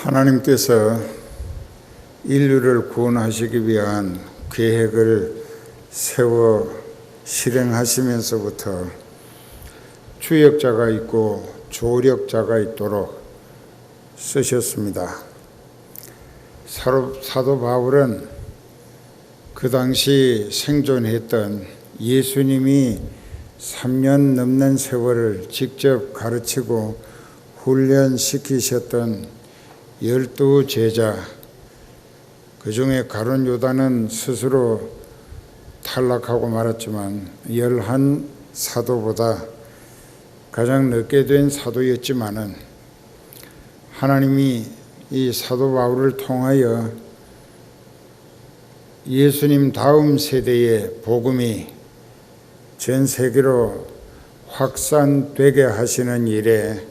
하나님께서 인류를 구원하시기 위한 계획을 세워 실행하시면서부터 주역자가 있고 조력자가 있도록 쓰셨습니다. 사도 바울은 그 당시 생존했던 예수님이 3년 넘는 세월을 직접 가르치고 훈련시키셨던 12제자, 그 중에 가룟 유다는 스스로 탈락하고 말았지만 11 사도보다 가장 늦게 된 사도였지만은 하나님이 이 사도 바울을 통하여 예수님 다음 세대의 복음이 전 세계로 확산되게 하시는 일에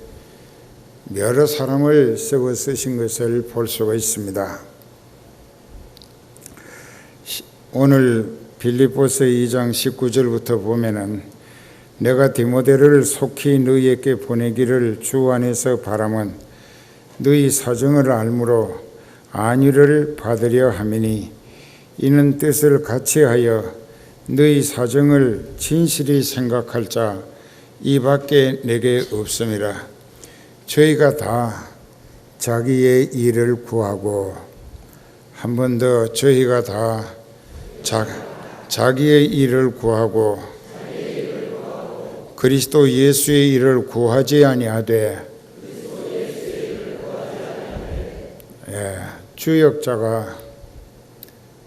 여러 사람을 썩어 쓰신 것을 볼 수가 있습니다. 오늘 빌립보서 2장 19절부터 보면은 내가 디모데를 속히 너희에게 보내기를 주 안에서 바람은 너희 사정을 알므로 안위를 받으려 함이니 이는 뜻을 같이하여 너희 사정을 진실히 생각할 자 이밖에 내게 없음이라. 저희가 다 자기의 일을 구하고, 한 번 더, 저희가 다 자기의 일을 구하고 그리스도 예수의 일을 구하지 아니하되, 주역자가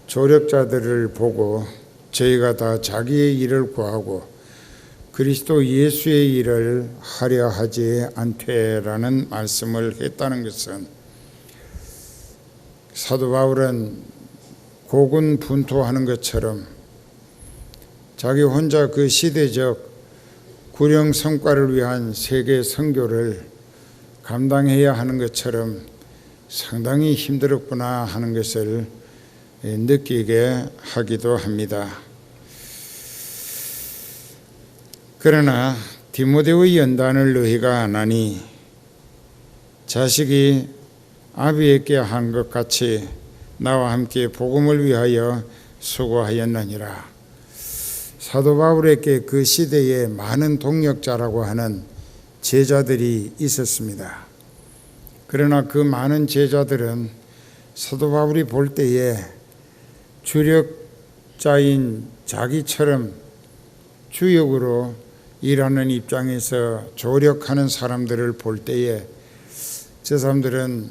조력자들을 보고 저희가 다 자기의 일을 구하고 그리스도 예수의 일을 하려 하지 않되라는 말씀을 했다는 것은, 사도 바울은 고군분투하는 것처럼 자기 혼자 그 시대적 구령 성과를 위한 세계 선교를 감당해야 하는 것처럼 상당히 힘들었구나 하는 것을 느끼게 하기도 합니다. 그러나 디모데의 연단을 너희가 안 하니 자식이 아비에게 한 것 같이 나와 함께 복음을 위하여 수고하였느니라. 사도 바울에게 그 시대에 많은 동역자라고 하는 제자들이 있었습니다. 그러나 그 많은 제자들은 사도 바울이 볼 때에 주력자인 자기처럼 주역으로 일하는 입장에서 조력하는 사람들을 볼 때에 저 사람들은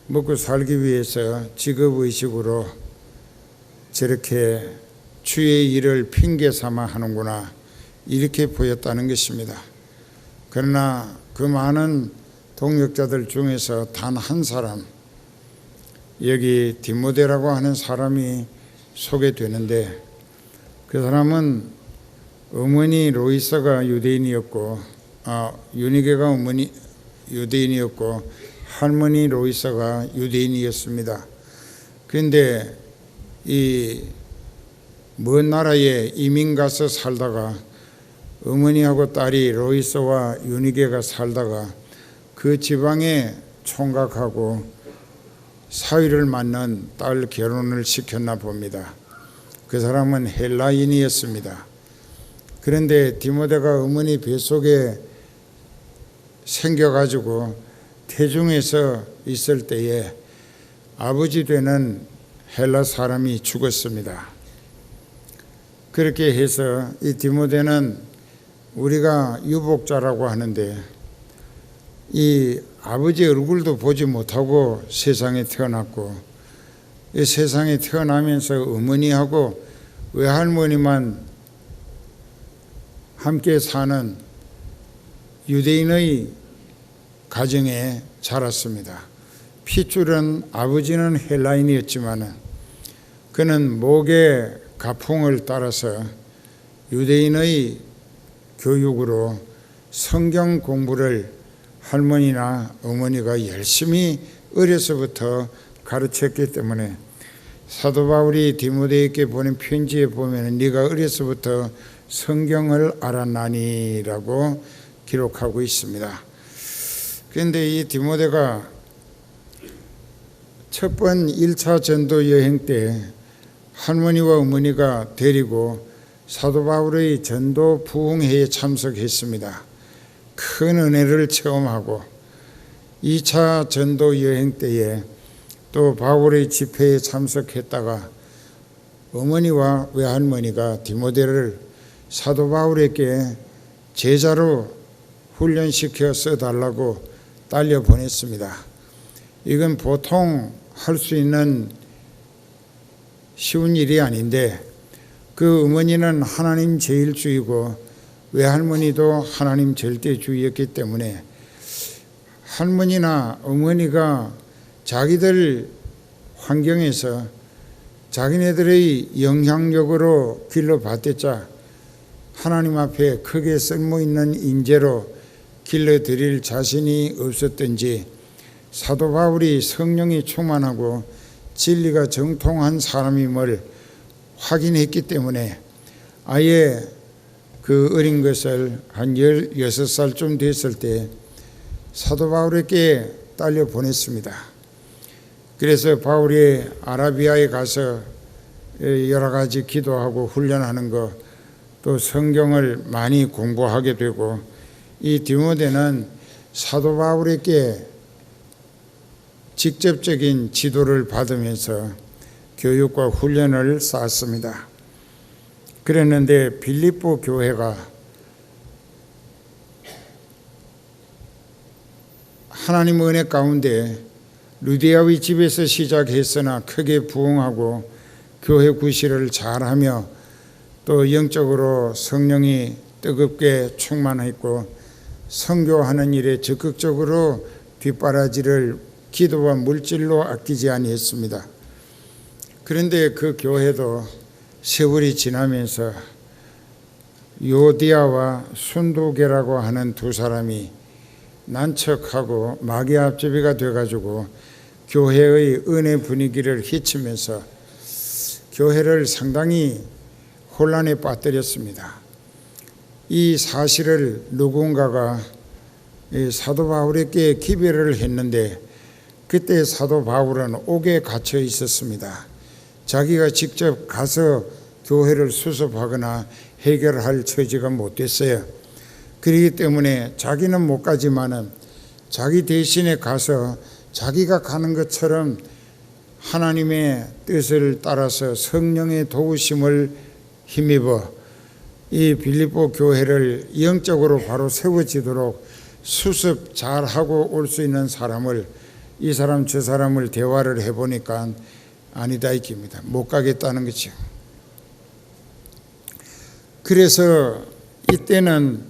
먹고 살기 위해서 직업의식으로 저렇게 주의 일을 핑계 삼아 하는구나, 이렇게 보였다는 것입니다. 그러나 그 많은 동역자들 중에서 단 한 사람, 여기 디모데라고 하는 사람이 소개되는데, 그 사람은 어머니 로이서가 유대인이었고, 유니게가 어머니 유대인이었고 할머니 로이서가 유대인이었습니다. 그런데 이 먼 나라에 이민 가서 살다가 어머니하고 딸이 로이서와 유니게가 살다가 그 지방에 총각하고 사위를 맞는 딸 결혼을 시켰나 봅니다. 그 사람은 헬라인이었습니다. 그런데 디모데가 어머니 뱃속에 생겨가지고 태중에서 있을 때에 아버지 되는 헬라 사람이 죽었습니다. 그렇게 해서 이 디모데는 우리가 유복자라고 하는데 이 아버지 얼굴도 보지 못하고 세상에 태어났고, 이 세상에 태어나면서 어머니하고 외할머니만 함께 사는 유대인의 가정에 자랐습니다. 핏줄은 아버지는 헬라인이었지만 그는 목의 가풍을 따라서 유대인의 교육으로 성경 공부를 할머니나 어머니가 열심히 어려서부터 가르쳤기 때문에 사도 바울이 디모데에게 보낸 편지에 보면 네가 어려서부터 성경을 알았나니라고 기록하고 있습니다. 그런데 이 디모데가 첫 번 1차 전도 여행 때 할머니와 어머니가 데리고 사도 바울의 전도 부흥회에 참석했습니다. 큰 은혜를 체험하고 2차 전도 여행 때에 또 바울의 집회에 참석했다가 어머니와 외할머니가 디모데를 사도 바울에게 제자로 훈련시켜 써달라고 딸려 보냈습니다. 이건 보통 할 수 있는 쉬운 일이 아닌데 그 어머니는 하나님 제일주의고 외할머니도 하나님 절대주의였기 때문에 할머니나 어머니가 자기들 환경에서 자기네들의 영향력으로 길러봤댔자 하나님 앞에 크게 쓸모있는 인재로 길러드릴 자신이 없었던지 사도 바울이 성령이 충만하고 진리가 정통한 사람임을 확인했기 때문에 아예 그 어린 것을 한 16살쯤 됐을 때 사도 바울에게 딸려 보냈습니다. 그래서 바울이 아라비아에 가서 여러 가지 기도하고 훈련하는 것, 또 성경을 많이 공부하게 되고 이 디모데는 사도 바울에게 직접적인 지도를 받으면서 교육과 훈련을 쌓았습니다. 그랬는데 빌립보 교회가 하나님의 은혜 가운데 루디아의 집에서 시작했으나 크게 부흥하고 교회 구실을 잘하며 또 영적으로 성령이 뜨겁게 충만했고 선교하는 일에 적극적으로 뒷바라지를 기도와 물질로 아끼지 아니했습니다. 그런데 그 교회도 세월이 지나면서 요디아와 순도계라고 하는 두 사람이 난척하고 마귀 앞제비가 돼가지고 교회의 은혜 분위기를 해치면서 교회를 상당히 혼란에 빠뜨렸습니다. 이 사실을 누군가가 사도 바울에게 기별을 했는데 그때 사도 바울은 옥에 갇혀 있었습니다. 자기가 직접 가서 교회를 수습하거나 해결할 처지가 못 됐어요. 그렇기 때문에 자기는 못 가지만은 자기 대신에 가서 자기가 가는 것처럼 하나님의 뜻을 따라서 성령의 도우심을 힘입어 이 빌립보 교회를 영적으로 바로 세워지도록 수습 잘하고 올 수 있는 사람을 이 사람 저 사람을 대화를 해보니까 아니다 이깁니다. 못 가겠다는 거죠. 그래서 이때는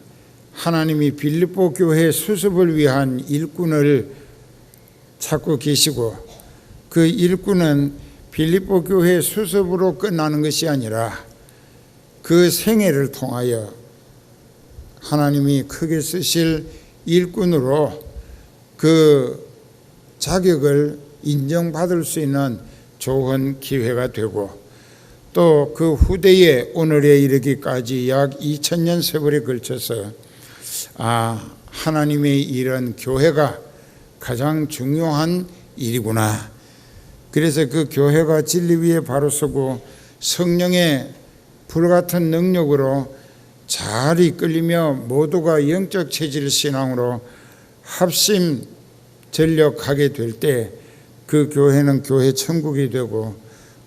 하나님이 빌립보 교회 수습을 위한 일꾼을 찾고 계시고 그 일꾼은 빌립보 교회 수습으로 끝나는 것이 아니라 그 생애를 통하여 하나님이 크게 쓰실 일꾼으로 그 자격을 인정받을 수 있는 좋은 기회가 되고 또 그 후대에 오늘에 이르기까지 약 2000년 세월에 걸쳐서 하나님의 일은 교회가 가장 중요한 일이구나. 그래서 그 교회가 진리 위에 바로 서고 성령의 불같은 능력으로 잘 이끌리며 모두가 영적 체질 신앙으로 합심 전력하게 될 때 그 교회는 교회 천국이 되고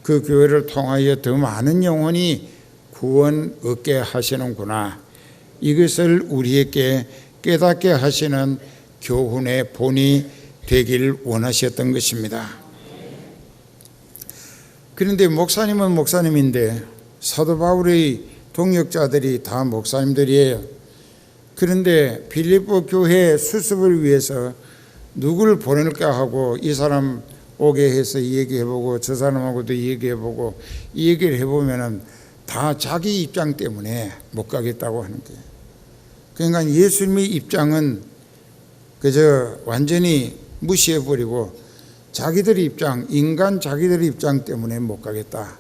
그 교회를 통하여 더 많은 영혼이 구원 얻게 하시는구나. 이것을 우리에게 깨닫게 하시는 교훈의 본이 되길 원하셨던 것입니다. 그런데 목사님은 목사님인데 사도 바울의 동역자들이 다 목사님들이에요. 그런데 빌립보 교회 수습을 위해서 누구를 보낼까 하고 이 사람 오게 해서 얘기해보고 저 사람하고도 얘기해보고 이 얘기를 해보면은 다 자기 입장 때문에 못 가겠다고 하는 거예요. 그러니까 예수님의 입장은 그저 완전히 무시해버리고 자기들의 입장, 인간 자기들의 입장 때문에 못 가겠다.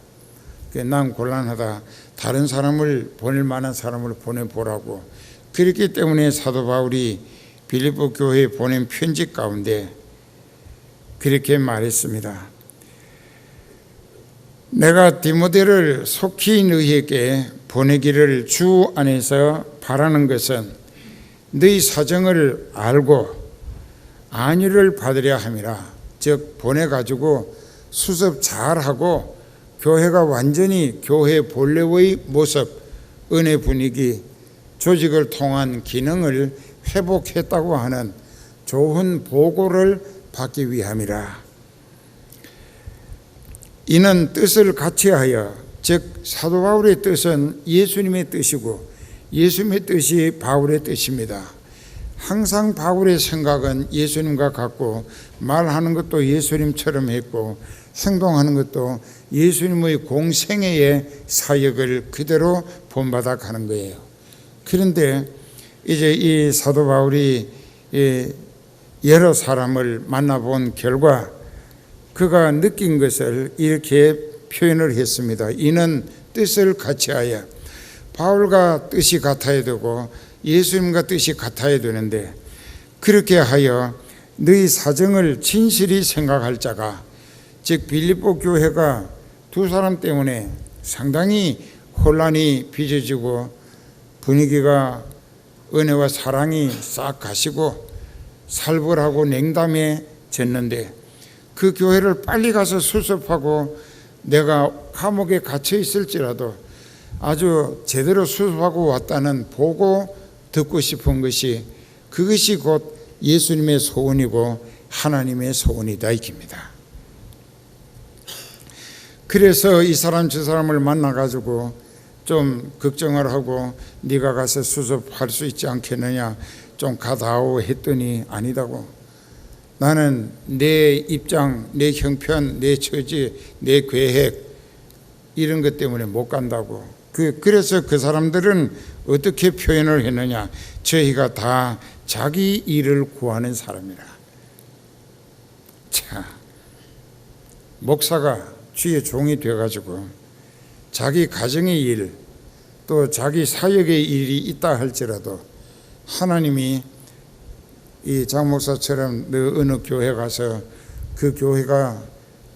난 곤란하다. 다른 사람을 보낼 만한 사람을 보내보라고. 그렇기 때문에 사도 바울이 빌립보 교회에 보낸 편지 가운데 그렇게 말했습니다. 내가 디모데를 속히 너희에게 보내기를 주 안에서 바라는 것은 너희 사정을 알고 안위를 받으려 함이라. 즉 보내가지고 수습 잘하고 교회가 완전히 교회 본래의 모습, 은혜 분위기, 조직을 통한 기능을 회복했다고 하는 좋은 보고를 받기 위함이라. 이는 뜻을 같이하여, 즉 사도 바울의 뜻은 예수님의 뜻이고 예수님의 뜻이 바울의 뜻입니다. 항상 바울의 생각은 예수님과 같고 말하는 것도 예수님처럼 했고 행동하는 것도 예수님의 공생애의 사역을 그대로 본받아 가는 거예요. 그런데 이제 이 사도 바울이 여러 사람을 만나본 결과 그가 느낀 것을 이렇게 표현을 했습니다. 이는 뜻을 같이하여, 바울과 뜻이 같아야 되고 예수님과 뜻이 같아야 되는데, 그렇게 하여 너희 사정을 진실히 생각할 자가, 즉 빌립보 교회가 두 사람 때문에 상당히 혼란이 빚어지고 분위기가, 은혜와 사랑이 싹 가시고 살벌하고 냉담해졌는데, 그 교회를 빨리 가서 수습하고 내가 감옥에 갇혀 있을지라도 아주 제대로 수습하고 왔다는 보고 듣고 싶은 것이, 그것이 곧 예수님의 소원이고 하나님의 소원이다 이깁니다. 그래서 이 사람 저 사람을 만나가지고 좀 걱정을 하고 네가 가서 수습할 수 있지 않겠느냐, 좀 가다오 했더니 아니다고. 나는 내 입장, 내 형편, 내 처지, 내 계획 이런 것 때문에 못 간다고. 그래서 그 사람들은 어떻게 표현을 했느냐, 저희가 다 자기 일을 구하는 사람이라. 자, 목사가 주의 종이 되어가지고 자기 가정의 일, 또 자기 사역의 일이 있다 할지라도 하나님이 이 장 목사처럼 너 어느 교회 가서 그 교회가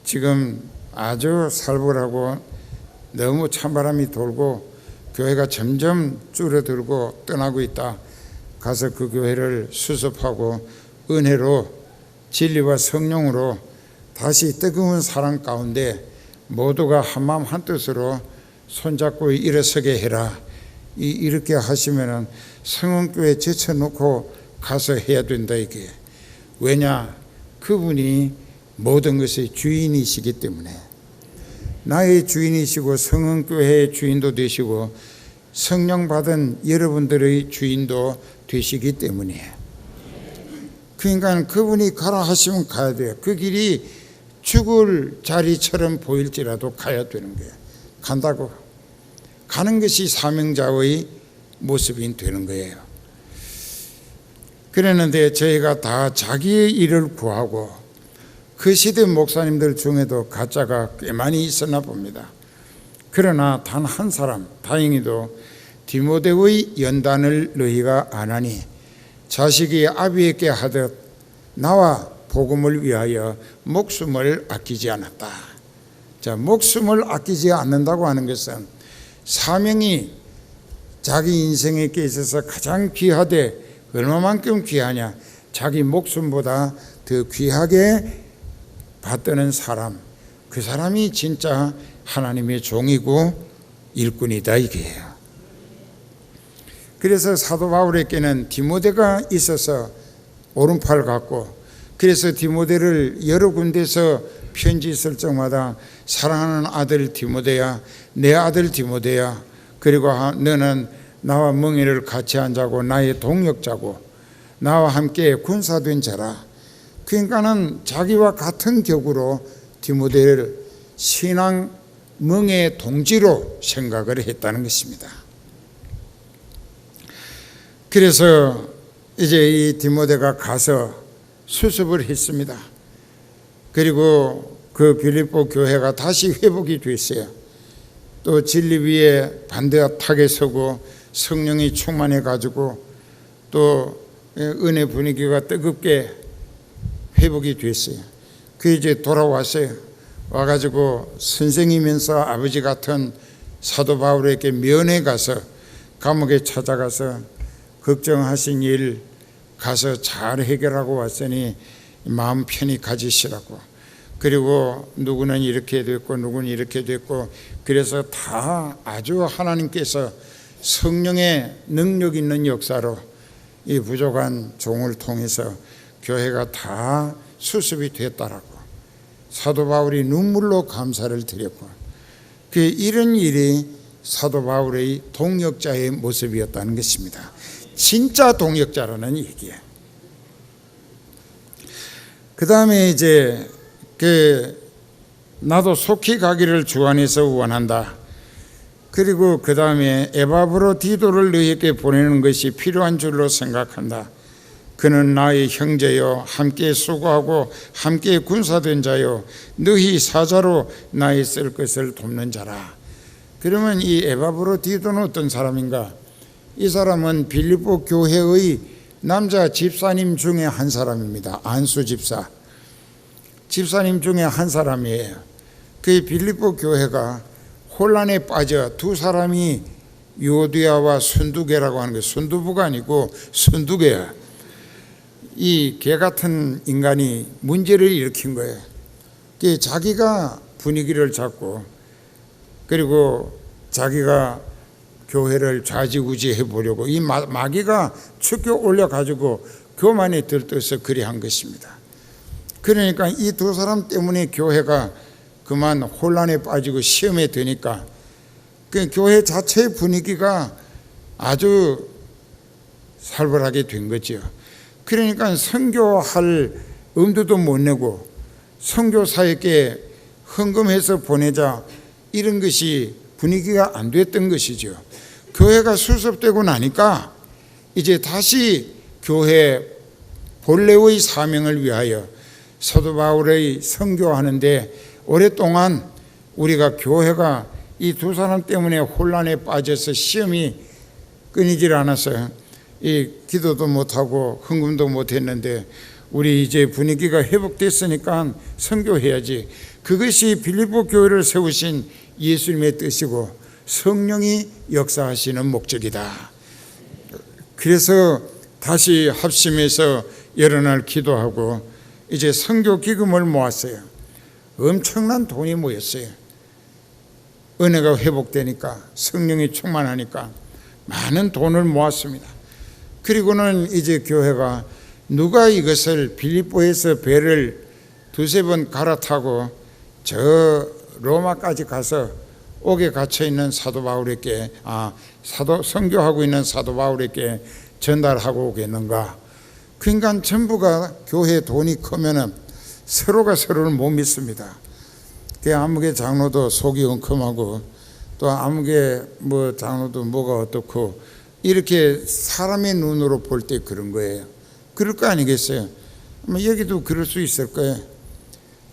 지금 아주 살벌하고 너무 찬바람이 돌고 교회가 점점 줄어들고 떠나고 있다, 가서 그 교회를 수습하고 은혜로 진리와 성령으로 다시 뜨거운 사랑 가운데 모두가 한마음 한뜻으로 손잡고 일어서게 해라, 이렇게 하시면은 성원교회 제쳐놓고 가서 해야 된다 이게. 왜냐, 그분이 모든 것의 주인이시기 때문에. 나의 주인이시고 성원교회의 주인도 되시고 성령 받은 여러분들의 주인도 되시기 때문이에요. 그러니까 그분이 가라 하시면 가야 돼요. 그 길이 죽을 자리처럼 보일지라도 가야 되는 거예요. 간다고. 가는 것이 사명자의 모습이 되는 거예요. 그랬는데 저희가 다 자기의 일을 구하고, 그 시대 목사님들 중에도 가짜가 꽤 많이 있었나 봅니다. 그러나 단 한 사람, 다행히도 디모데의 연단을 너희가 안 하니 자식이 아비에게 하듯 나와 복음을 위하여 목숨을 아끼지 않았다. 자, 목숨을 아끼지 않는다고 하는 것은 사명이 자기 인생에 있어서 가장 귀하되, 얼마만큼 귀하냐, 자기 목숨보다 더 귀하게 받드는 사람, 그 사람이 진짜 하나님의 종이고 일꾼이다 이게요. 그래서 사도 바울에게는 디모데가 있어서 오른팔 같고, 그래서 디모데를 여러 군데서 편지 쓸 적마다 사랑하는 아들 디모데야, 내 아들 디모데야, 그리고 너는 나와 멍에를 같이 앉자고 나의 동역자고 나와 함께 군사된 자라. 그러니까는 자기와 같은 격으로 디모데를 신앙 멍에 동지로 생각을 했다는 것입니다. 그래서 이제 이 디모데가 가서 수습을 했습니다. 그리고 그 빌립보 교회가 다시 회복이 됐어요. 또 진리 위에 반듯하게 서고 성령이 충만해 가지고 또 은혜 분위기가 뜨겁게 회복이 됐어요. 그 이제 돌아왔어요. 와가지고 선생이면서 아버지 같은 사도 바울에게 면회 가서 감옥에 찾아가서 걱정하신 일 가서 잘 해결하고 왔으니 마음 편히 가지시라고. 그리고 누구는 이렇게 됐고 누구는 이렇게 됐고, 그래서 다 아주 하나님께서 성령의 능력 있는 역사로 이 부족한 종을 통해서 교회가 다 수습이 됐다라고 사도 바울이 눈물로 감사를 드렸고, 그 이런 일이 사도 바울의 동역자의 모습이었다는 것입니다. 진짜 동역자라는 얘기예요. 그 다음에 이제 나도 속히 가기를 주 안에서 원한다. 그리고 그 다음에 에바브로디도를 너희에게 보내는 것이 필요한 줄로 생각한다. 그는 나의 형제요, 함께 수고하고 함께 군사된 자요, 너희 사자로 나의 쓸 것을 돕는 자라. 그러면 이 에바브로디도는 어떤 사람인가? 이 사람은 빌립보 교회의 남자 집사님 중에 한 사람입니다. 안수 집사님 중에 한 사람이에요. 그 빌립보 교회가 혼란에 빠져 두 사람이 요디아와 순두개라고 하는 게, 순두부가 아니고 순두개야. 이 개 같은 인간이 문제를 일으킨 거예요. 자기가 분위기를 잡고, 그리고 자기가 교회를 좌지우지해 보려고 이 마귀가 축겨 올려가지고 교만에 들떠서 그리 한 것입니다. 그러니까 이 두 사람 때문에 교회가 그만 혼란에 빠지고 시험에 드니까 그 교회 자체의 분위기가 아주 살벌하게 된 거죠. 그러니까 선교할 엄두도 못 내고 선교사에게 헌금해서 보내자, 이런 것이 분위기가 안 됐던 것이죠. 교회가 수습되고 나니까 이제 다시 교회 본래의 사명을 위하여 사도 바울의 선교하는데, 오랫동안 우리가 교회가 이 두 사람 때문에 혼란에 빠져서 시험이 끊이질 않았어요. 이 기도도 못하고 헌금도 못했는데 우리 이제 분위기가 회복됐으니까 선교해야지. 그것이 빌립보 교회를 세우신 예수님의 뜻이고 성령이 역사하시는 목적이다. 그래서 다시 합심해서 여러 날 기도하고 이제 선교 기금을 모았어요. 엄청난 돈이 모였어요. 은혜가 회복되니까, 성령이 충만하니까 많은 돈을 모았습니다. 그리고는 이제 교회가 누가 이것을 빌립보에서 배를 두세 번 갈아타고 저 로마까지 가서 옥에 갇혀 있는 사도 바울에게, 선교하고 있는 사도 바울에게 전달하고 오겠는가? 그러니까 전부가 교회 돈이 크면은 서로가 서로를 못 믿습니다. 그 아무개 장로도 속이 엉큼하고 또 아무개 장로도 뭐가 어떻고, 이렇게 사람의 눈으로 볼 때 그런 거예요. 그럴 거 아니겠어요? 여기도 그럴 수 있을 거예요.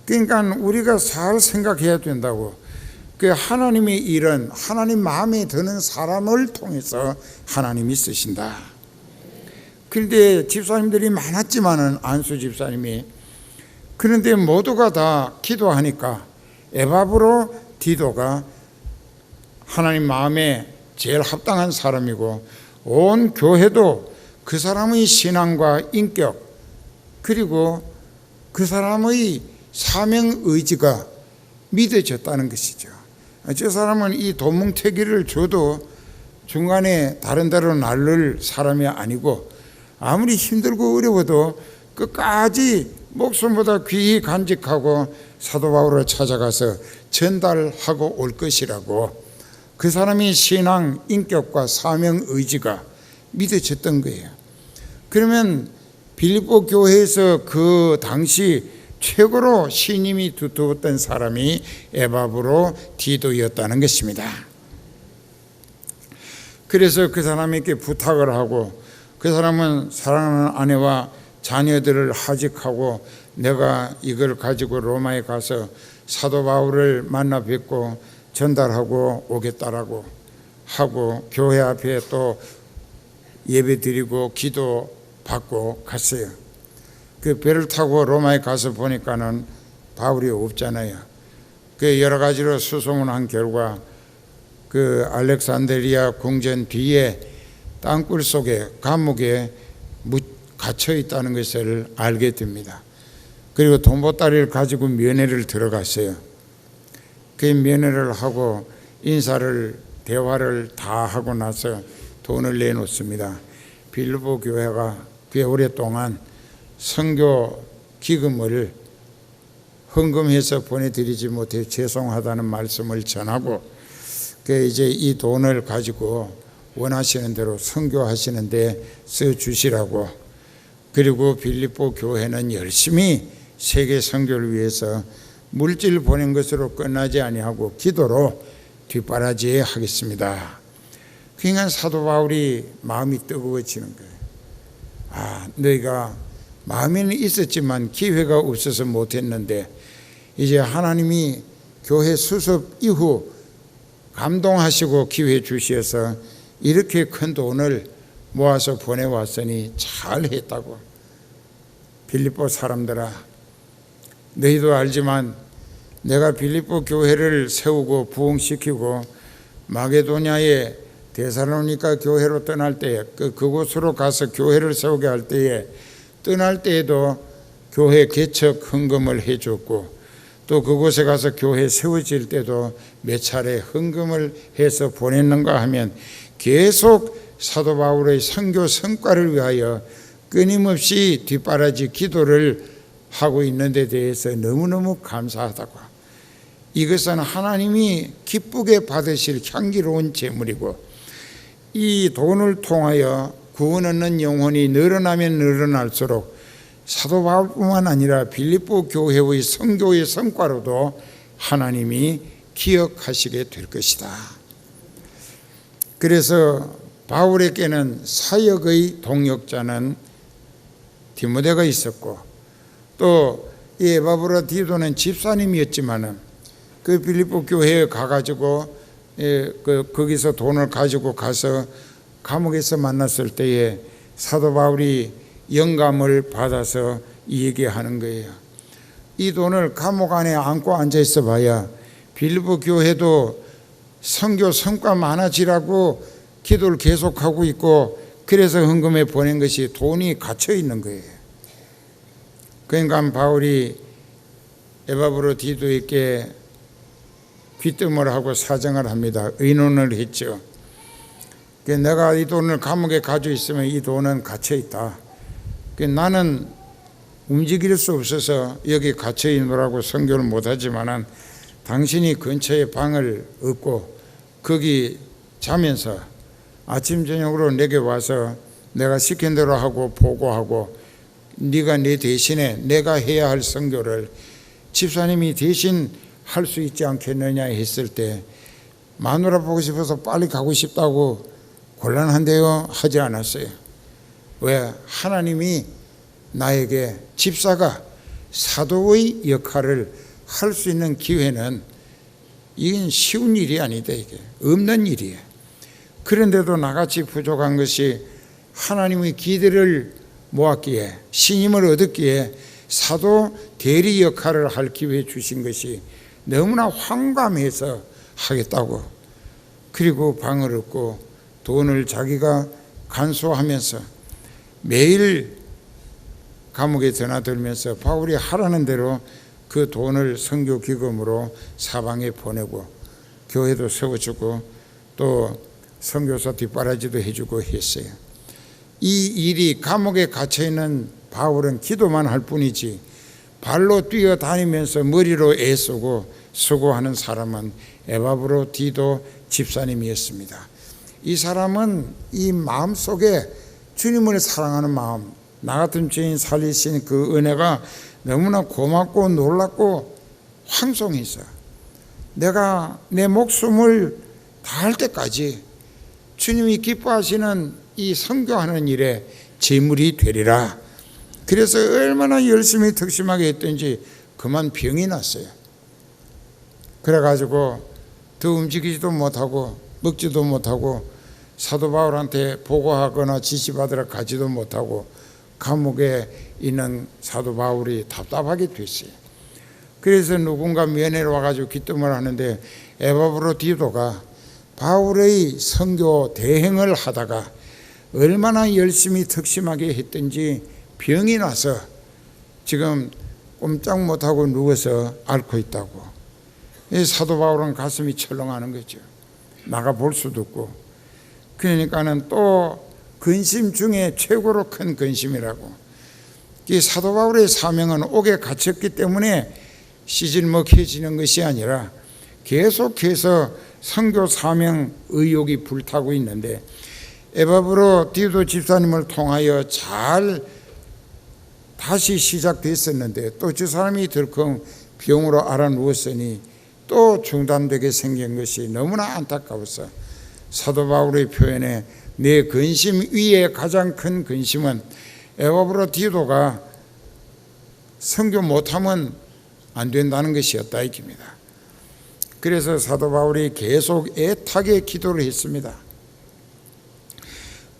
그러니까 우리가 잘 생각해야 된다고. 그 하나님의 일은 하나님 마음에 드는 사람을 통해서 하나님이 쓰신다. 그런데 집사님들이 많았지만은, 안수 집사님이, 그런데 모두가 다 기도하니까 에바브로디도가 하나님 마음에 제일 합당한 사람이고, 온 교회도 그 사람의 신앙과 인격, 그리고 그 사람의 사명 의지가 믿어졌다는 것이죠. 저 사람은 이 도뭉태기를 줘도 중간에 다른 데로 날릴 사람이 아니고, 아무리 힘들고 어려워도 끝까지 목숨보다 귀히 간직하고 사도 바울을 찾아가서 전달하고 올 것이라고, 그 사람의 신앙, 인격과 사명 의지가 믿어졌던 거예요. 그러면 빌립보 교회에서 그 당시 최고로 신임이 두터웠던 사람이 에바브로디도였다는 것입니다. 그래서 그 사람에게 부탁을 하고, 그 사람은 사랑하는 아내와 자녀들을 하직하고 내가 이걸 가지고 로마에 가서 사도 바울을 만나 뵙고 전달하고 오겠다라고 하고, 교회 앞에 또 예배 드리고 기도 받고 갔어요. 그 배를 타고 로마에 가서 보니까는 바울이 없잖아요. 그 여러 가지로 수소문한 결과 그 알렉산드리아 궁전 뒤에 땅굴 속에 감옥에 갇혀 있다는 것을 알게 됩니다. 그리고 돈보따리를 가지고 면회를 들어갔어요. 그 면회를 하고 인사를 대화를 다 하고 나서 돈을 내놓습니다. 빌립보 교회가 꽤 오랫동안 선교 기금을 헌금해서 보내드리지 못해 죄송하다는 말씀을 전하고 이제 이 돈을 가지고 원하시는 대로 선교하시는데 써주시라고, 그리고 빌립보 교회는 열심히 세계 선교를 위해서 물질 보낸 것으로 끝나지 아니하고 기도로 뒷바라지 하겠습니다. 그러니까 사도 바울이 마음이 뜨거워지는 거예요. 너희가 마음에는 있었지만 기회가 없어서 못했는데 이제 하나님이 교회 수습 이후 감동하시고 기회 주셔서 이렇게 큰 돈을 모아서 보내왔으니 잘했다고. 빌립보 사람들아, 너희도 알지만 내가 빌립보 교회를 세우고 부흥시키고 마게도냐의 데살로니가 교회로 떠날 때에 그곳으로 가서 교회를 세우게 할 때에 떠날 때에도 교회 개척 헌금을 해줬고 또 그곳에 가서 교회 세워질 때도 몇 차례 헌금을 해서 보냈는가 하면 계속 사도 바울의 선교 성과를 위하여 끊임없이 뒷바라지 기도를 하고 있는 데 대해서 너무너무 감사하다고. 이것은 하나님이 기쁘게 받으실 향기로운 제물이고 이 돈을 통하여 구원 얻는 영혼이 늘어나면 늘어날수록 사도 바울뿐만 아니라 빌립보 교회의 선교의 성과로도 하나님이 기억하시게 될 것이다. 그래서 바울에게는 사역의 동역자는 디모데가 있었고 또 이 에바브라디도는 집사님이었지만은 그 빌립보 교회에 가가지고 거기서 돈을 가지고 가서 감옥에서 만났을 때에 사도 바울이 영감을 받아서 얘기하는 거예요. 이 돈을 감옥 안에 안고 앉아 있어 봐야 빌립보 교회도 선교 성과 많아지라고 기도를 계속하고 있고 그래서 헌금에 보낸 것이 돈이 갇혀 있는 거예요. 그러니까 바울이 에바브로디도에게 귀뜸을 하고 사정을 합니다. 의논을 했죠. 내가 이 돈을 감옥에 가지고 있으면 이 돈은 갇혀 있다. 나는 움직일 수 없어서 여기 갇혀 있노라고 선교를 못하지만은 당신이 근처에 방을 얻고 거기 자면서 아침 저녁으로 내게 와서 내가 시킨 대로 하고 보고하고 네가 내 대신에 내가 해야 할 선교를 집사님이 대신 할 수 있지 않겠느냐 했을 때 마누라 보고 싶어서 빨리 가고 싶다고 곤란한데요 하지 않았어요. 왜? 하나님이 나에게 집사가 사도의 역할을 할 수 있는 기회는 이건 쉬운 일이 아니다. 이게 없는 일이에요. 그런데도 나같이 부족한 것이 하나님의 기대를 모았기에 신임을 얻었기에 사도 대리 역할을 할 기회 주신 것이 너무나 황감해서 하겠다고. 그리고 방을 얻고 돈을 자기가 간수하면서 매일 감옥에 드나들면서 바울이 하라는 대로 그 돈을 선교 기금으로 사방에 보내고 교회도 세워주고 또 선교사 뒷바라지도 해주고 했어요. 이 일이 감옥에 갇혀있는 바울은 기도만 할 뿐이지 발로 뛰어다니면서 머리로 애쓰고 수고하는 사람은 에바브로디도 집사님이었습니다. 이 사람은 이 마음속에 주님을 사랑하는 마음, 나 같은 죄인 살리신 그 은혜가 너무나 고맙고 놀랍고 황송해서 내가 내 목숨을 다할 때까지 주님이 기뻐하시는 이 선교하는 일에 제물이 되리라. 그래서 얼마나 열심히 득심하게 했던지 그만 병이 났어요. 그래가지고 더 움직이지도 못하고 먹지도 못하고 사도 바울한테 보고하거나 지시받으러 가지도 못하고 감옥에 있는 사도 바울이 답답하게 됐어요. 그래서 누군가 면회를 와가지고 기뜸을 하는데 에바브로디도가 바울의 선교 대행을 하다가 얼마나 열심히 특심하게 했든지 병이 나서 지금 꼼짝 못하고 누워서 앓고 있다고. 사도 바울은 가슴이 철렁하는 거죠. 나가볼 수도 없고. 그러니까는 또 근심 중에 최고로 큰 근심이라고. 이 사도 바울의 사명은 옥에 갇혔기 때문에 시질먹혀지는 것이 아니라 계속해서 선교 사명 의욕이 불타고 있는데, 에바브로디도 집사님을 통하여 잘 다시 시작됐었는데 또 저 사람이 덜컹 병으로 알아누웠으니 또 중단되게 생긴 것이 너무나 안타까워서 사도 바울의 표현에 내 근심 위에 가장 큰 근심은 에바브로디도가 선교 못하면 안 된다는 것이었다 이깁니다. 그래서 사도 바울이 계속 애타게 기도를 했습니다.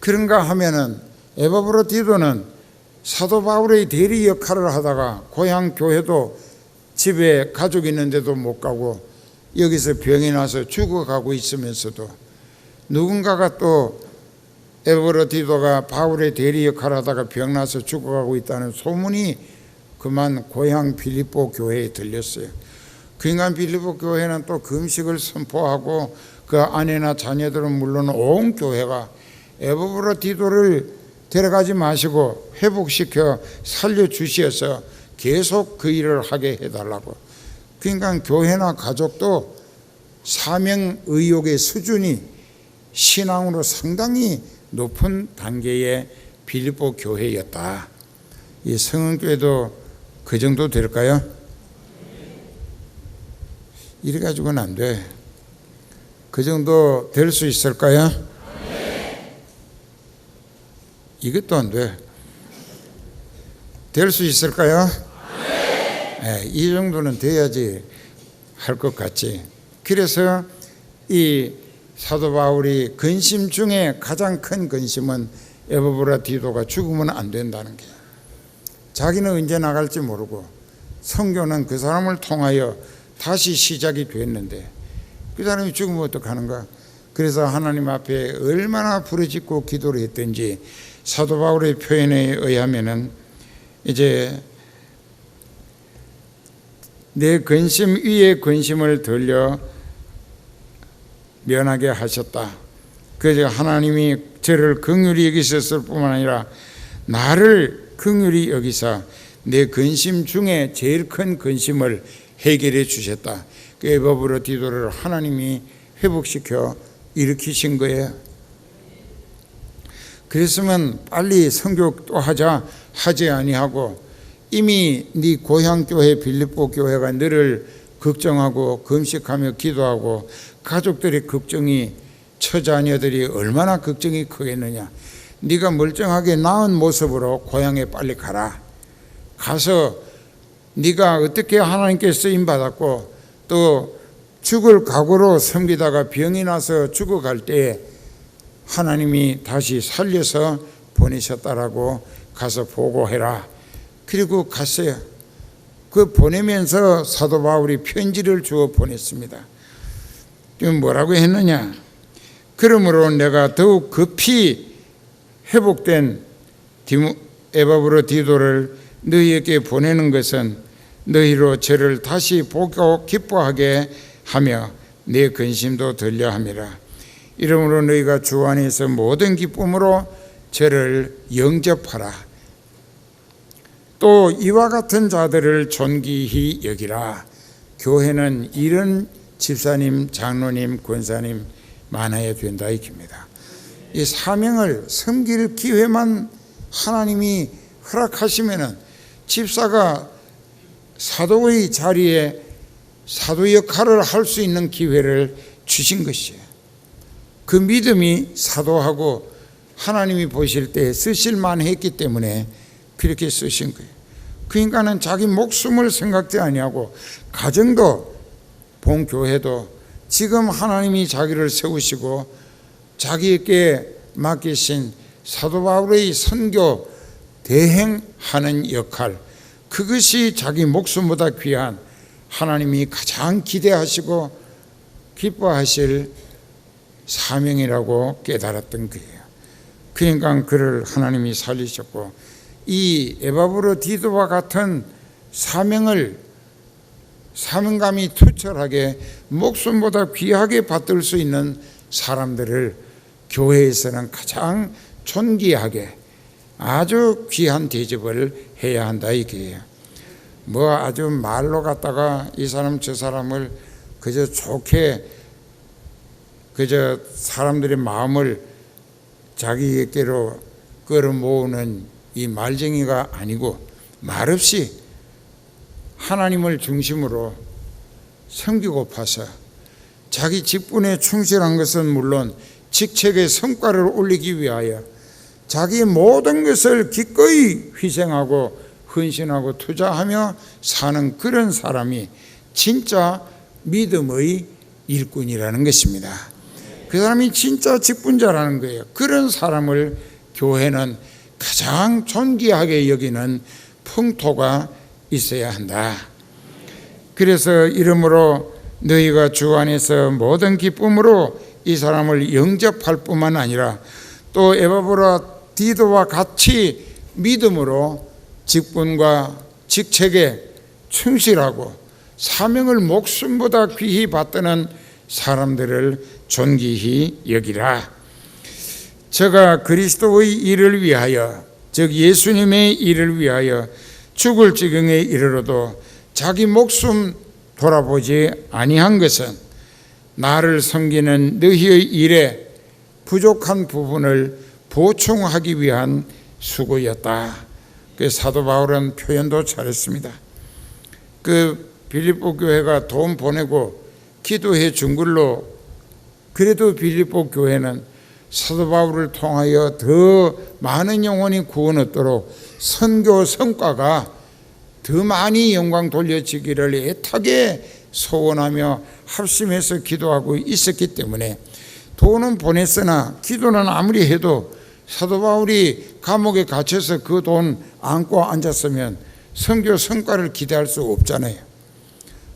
그런가 하면은 에바브로디도는 사도 바울의 대리 역할을 하다가 고향 교회도 집에 가족이 있는데도 못 가고 여기서 병이 나서 죽어가고 있으면서도 누군가가 또 에바브로디도가 바울의 대리 역할을 하다가 병 나서 죽어가고 있다는 소문이 그만 고향 빌립보 교회에 들렸어요. 그 인간 빌립보 교회는 또 금식을 선포하고 그 아내나 자녀들은 물론 온 교회가 에바브로디도를 데려가지 마시고 회복시켜 살려주시어서 계속 그 일을 하게 해달라고. 그러니까 교회나 가족도 사명 의욕의 수준이 신앙으로 상당히 높은 단계의 빌립보 교회였다. 이 성은교회도 그 정도 될까요? 이래 가지고는 안 돼. 그 정도 될 수 있을까요? 이것도 안 돼. 될 수 있을까요? 네, 이 정도는 돼야지 할 것 같지. 그래서 이 사도 바울이 근심 중에 가장 큰 근심은 에바브로디도가 죽으면 안 된다는 게. 자기는 언제 나갈지 모르고 선교는 그 사람을 통하여 다시 시작이 됐는데 그 사람이 죽으면 어떡하는가. 그래서 하나님 앞에 얼마나 부르짖고 기도를 했든지 사도 바울의 표현에 의하면은 이제 내 근심 위에 근심을 돌려 면하게 하셨다. 그래서 하나님이 저를 긍휼히 여기셨을 뿐만 아니라 나를 긍휼히 여기사 내 근심 중에 제일 큰 근심을 해결해 주셨다. 그 에바브로디도를 하나님이 회복시켜 일으키신 거예요. 그랬으면 빨리 선교 또 하지 아니하고 이미 네 고향 교회 빌립보 교회가 너를 걱정하고 금식하며 기도하고 가족들의 걱정이 처자녀들이 얼마나 걱정이 크겠느냐. 네가 멀쩡하게 나은 모습으로 고향에 빨리 가라. 가서 네가 어떻게 하나님께 쓰임 받았고 또 죽을 각오로 섬기다가 병이 나서 죽어갈 때에 하나님이 다시 살려서 보내셨다라고 가서 보고해라. 그리고 갔어요. 그 보내면서 사도 바울이 편지를 주어 보냈습니다. 지금 뭐라고 했느냐. 그러므로 내가 더욱 급히 회복된 에바브로디도를 너희에게 보내는 것은 너희로 저를 다시 보고 기뻐하게 하며 내 근심도 들려 함이라. 이러므로 너희가 주 안에서 모든 기쁨으로 저를 영접하라. 또 이와 같은 자들을 존귀히 여기라. 교회는 이런 집사님, 장로님, 권사님 많아야 된다 이깁니다. 이 사명을 섬길 기회만 하나님이 허락하시면은 집사가 사도의 자리에 사도 역할을 할 수 있는 기회를 주신 것이에요. 그 믿음이 사도하고 하나님이 보실 때 쓰실만 했기 때문에 그렇게 쓰신 거예요. 그 인간은 자기 목숨을 생각지 아니하고 가정도 본교회도 지금 하나님이 자기를 세우시고 자기에게 맡기신 사도 바울의 선교 대행하는 역할, 그것이 자기 목숨보다 귀한 하나님이 가장 기대하시고 기뻐하실 사명이라고 깨달았던 거예요. 그러니까 그를 하나님이 살리셨고, 이 에바브로디도와 같은 사명감이 투철하게 목숨보다 귀하게 받들 수 있는 사람들을 교회에서는 가장 존귀하게 아주 귀한 대접을 해야 한다 이게요. 뭐 아주 말로 갖다가 이 사람 저 사람을 그저 좋게 그저 사람들의 마음을 자기에게로 끌어모으는 이 말쟁이가 아니고, 말없이 하나님을 중심으로 섬기고파서 자기 직분에 충실한 것은 물론 직책의 성과를 올리기 위하여 자기의 모든 것을 기꺼이 희생하고 헌신하고 투자하며 사는 그런 사람이 진짜 믿음의 일꾼이라는 것입니다. 그 사람이 진짜 직분자라는 거예요. 그런 사람을 교회는 가장 존귀하게 여기는 풍토가 있어야 한다. 그래서 이러므로 너희가 주 안에서 모든 기쁨으로 이 사람을 영접할 뿐만 아니라 또 에바브로디도와 같이 믿음으로 직분과 직책에 충실하고 사명을 목숨보다 귀히 받드는 사람들을 존귀히 여기라. 저가 그리스도의 일을 위하여, 즉 예수님의 일을 위하여 죽을 지경에 이르러도 자기 목숨 돌아보지 아니한 것은 나를 섬기는 너희의 일에 부족한 부분을 보충하기 위한 수고였다. 그 사도 바울은 표현도 잘했습니다. 그 빌립보 교회가 돈 보내고 기도해 준 걸로, 그래도 빌립보 교회는 사도 바울을 통하여 더 많은 영혼이 구원 얻도록 선교 성과가 더 많이 영광 돌려지기를 애타게 소원하며 합심해서 기도하고 있었기 때문에 돈은 보냈으나 기도는 아무리 해도 사도 바울이 감옥에 갇혀서 그 돈 안고 앉았으면 선교 성과를 기대할 수 없잖아요.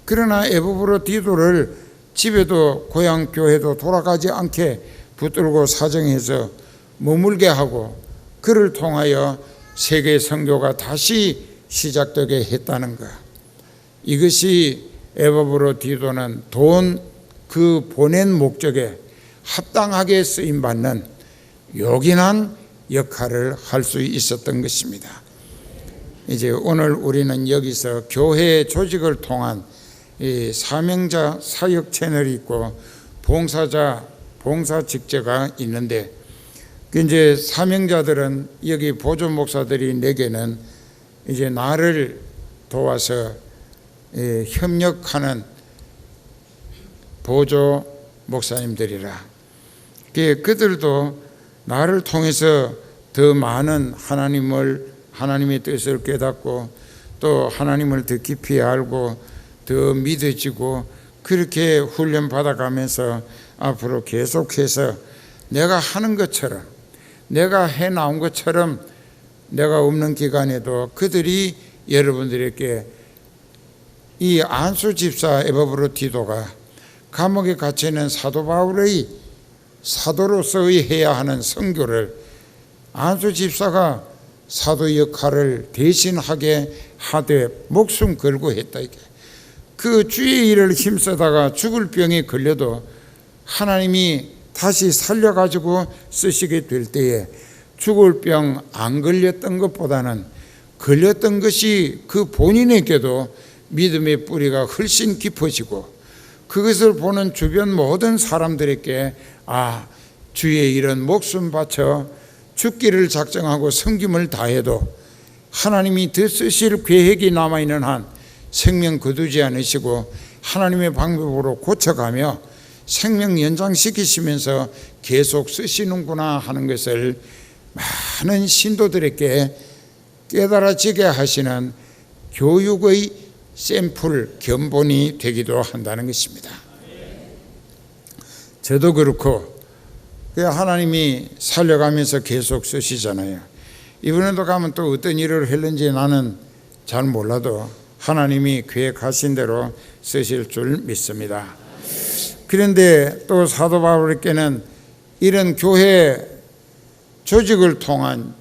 그러나 에바브로디도를 집에도 고향 교회도 돌아가지 않게 붙들고 사정해서 머물게 하고 그를 통하여 세계 선교가 다시 시작되게 했다는 것. 이것이 에바브로디도는 돈 그 보낸 목적에 합당하게 쓰임받는 요긴한 역할을 할 수 있었던 것입니다. 이제 오늘 우리는 여기서 교회 조직을 통한 이 사명자 사역 채널이 있고 봉사자 봉사 직제가 있는데, 이제 사명자들은 여기 보조 목사들이 내게는 이제 나를 도와서 협력하는 보조 목사님들이라. 그들도 나를 통해서 더 많은 하나님의 뜻을 깨닫고 또 하나님을 더 깊이 알고 더 믿어지고 그렇게 훈련 받아가면서 앞으로 계속해서 내가 하는 것처럼, 내가 해나온 것처럼 내가 없는 기간에도 그들이 여러분들에게 이 안수 집사 에바브로디도가 감옥에 갇혀있는 사도 바울의 사도로서의 해야 하는 선교를 안수 집사가 사도 역할을 대신하게 하되 목숨 걸고 했다. 이게 그 주의 일을 힘쓰다가 죽을 병에 걸려도 하나님이 다시 살려가지고 쓰시게 될 때에 죽을 병 안 걸렸던 것보다는 걸렸던 것이 그 본인에게도 믿음의 뿌리가 훨씬 깊어지고 그것을 보는 주변 모든 사람들에게 주의 일은 목숨 바쳐 죽기를 작정하고 섬김을 다해도 하나님이 더 쓰실 계획이 남아있는 한 생명 거두지 않으시고 하나님의 방법으로 고쳐가며 생명 연장시키시면서 계속 쓰시는구나 하는 것을 많은 신도들에게 깨달아지게 하시는 교육의 샘플 견본이 되기도 한다는 것입니다. 저도 그렇고 하나님이 살려가면서 계속 쓰시잖아요. 이번에도 가면 또 어떤 일을 했는지 나는 잘 몰라도 하나님이 계획하신 대로 쓰실 줄 믿습니다. 그런데 또 사도 바울에게는 이런 교회 조직을 통한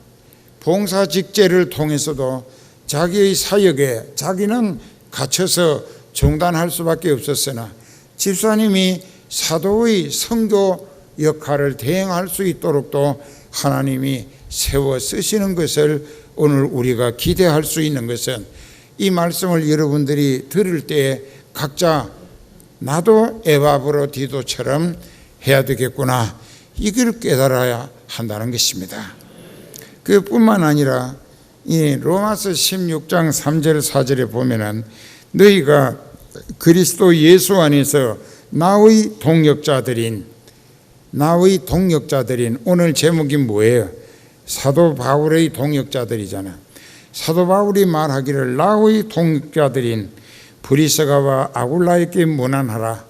봉사직제를 통해서도 자기의 사역에 자기는 갇혀서 중단할 수밖에 없었으나 집사님이 사도의 선교 역할을 대행할 수 있도록 또 하나님이 세워 쓰시는 것을 오늘 우리가 기대할 수 있는 것은 이 말씀을 여러분들이 들을 때 각자 나도 에바브로디도처럼 해야 되겠구나, 이걸 깨달아야 한다는 것입니다. 그뿐만 아니라 이 로마서 16장 3절 4절에 보면은 너희가 그리스도 예수 안에서 나의 동역자들인 오늘 제목이 뭐예요? 사도 바울의 동역자들이잖아. 사도 바울이 말하기를 나의 동역자들인 브리스가와 아굴라에게 문안하라.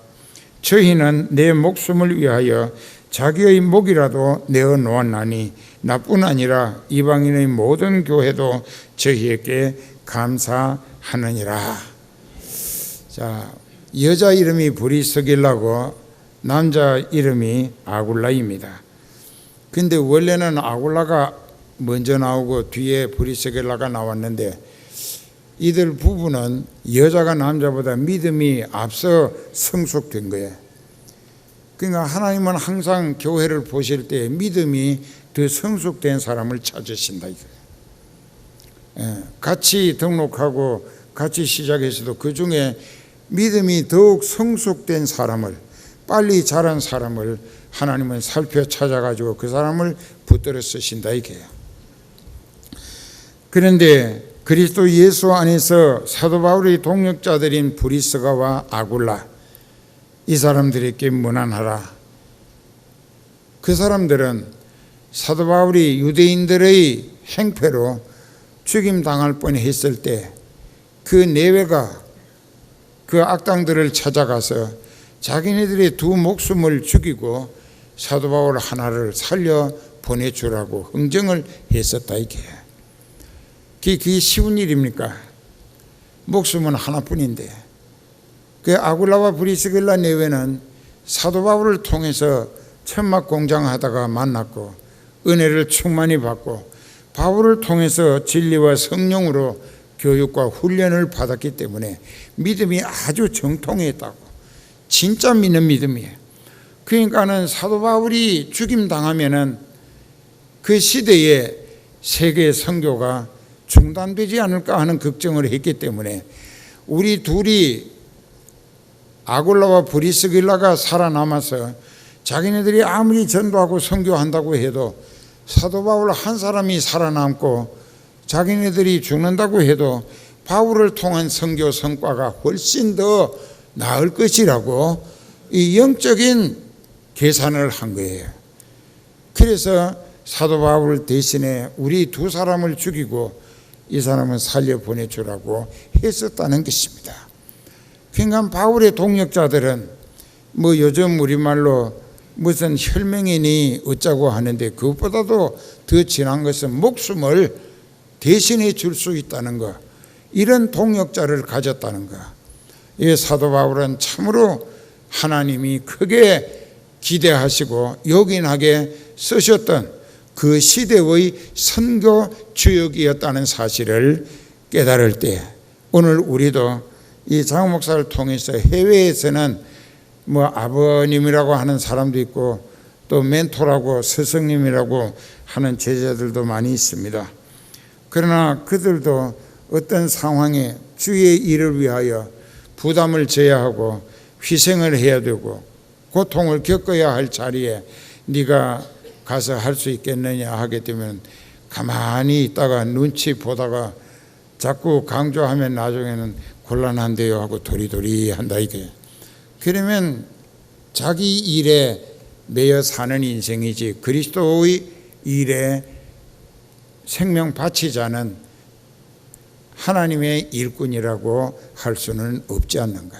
저희는 내 목숨을 위하여 자기의 목이라도 내어 놓았나니 나뿐 아니라 이방인의 모든 교회도 저희에게 감사하느니라. 자, 여자 이름이 브리스길라고 남자 이름이 아굴라입니다. 근데 원래는 아굴라가 먼저 나오고 뒤에 브리스길라가 나왔는데 이들 부부는 여자가 남자보다 믿음이 앞서 성숙된 거예요. 그러니까 하나님은 항상 교회를 보실 때 믿음이 더 성숙된 사람을 찾으신다. 같이 등록하고 같이 시작해서도 그 중에 믿음이 더욱 성숙된 사람을, 빨리 자란 사람을 하나님은 살펴 찾아가지고 그 사람을 붙들어 쓰신다 이게요. 그런데 그리스도 예수 안에서 사도 바울의 동역자들인 브리스가와 아굴라, 이 사람들에게 문안하라. 그 사람들은 사도 바울이 유대인들의 행패로 죽임당할 뻔했을 때 그 내외가 그 악당들을 찾아가서 자기네들의 두 목숨을 죽이고 사도 바울 하나를 살려 보내주라고 흥정을 했었다 이게. 그게 쉬운 일입니까? 목숨은 하나뿐인데. 그 아굴라와 브리스길라 내외는 사도 바울을 통해서 천막 공장하다가 만났고 은혜를 충만히 받고 바울을 통해서 진리와 성령으로 교육과 훈련을 받았기 때문에 믿음이 아주 정통했다고. 진짜 믿는 믿음이에요. 그러니까는 사도 바울이 죽임당하면은 그 시대에 세계 선교가 중단되지 않을까 하는 걱정을 했기 때문에 우리 둘이 아굴라와 브리스길라가 살아남아서 자기네들이 아무리 전도하고 선교한다고 해도 사도 바울 한 사람이 살아남고 자기네들이 죽는다고 해도 바울을 통한 선교 성과가 훨씬 더 나을 것이라고 이 영적인 계산을 한 거예요. 그래서 사도 바울 대신에 우리 두 사람을 죽이고 이 사람은 살려 보내주라고 했었다는 것입니다. 그러니까 바울의 동역자들은 뭐 요즘 우리말로 무슨 혈맹이니 어쩌고 하는데 그것보다도 더 진한 것은 목숨을 대신해 줄 수 있다는 것, 이런 동역자를 가졌다는 것. 이 사도 바울은 참으로 하나님이 크게 기대하시고 요긴하게 쓰셨던 그 시대의 선교 주역이었다는 사실을 깨달을 때 오늘 우리도 이 장 목사를 통해서 해외에서는 뭐 아버님이라고 하는 사람도 있고 또 멘토라고 스승님이라고 하는 제자들도 많이 있습니다. 그러나 그들도 어떤 상황에 주의 일을 위하여 부담을 져야 하고 희생을 해야 되고 고통을 겪어야 할 자리에 네가 가서 할 수 있겠느냐 하게 되면 가만히 있다가 눈치 보다가 자꾸 강조하면 나중에는 곤란한데요 하고 도리도리 한다 이게. 그러면 자기 일에 매여 사는 인생이지 그리스도의 일에 생명 바치자는 하나님의 일꾼이라고 할 수는 없지 않는가.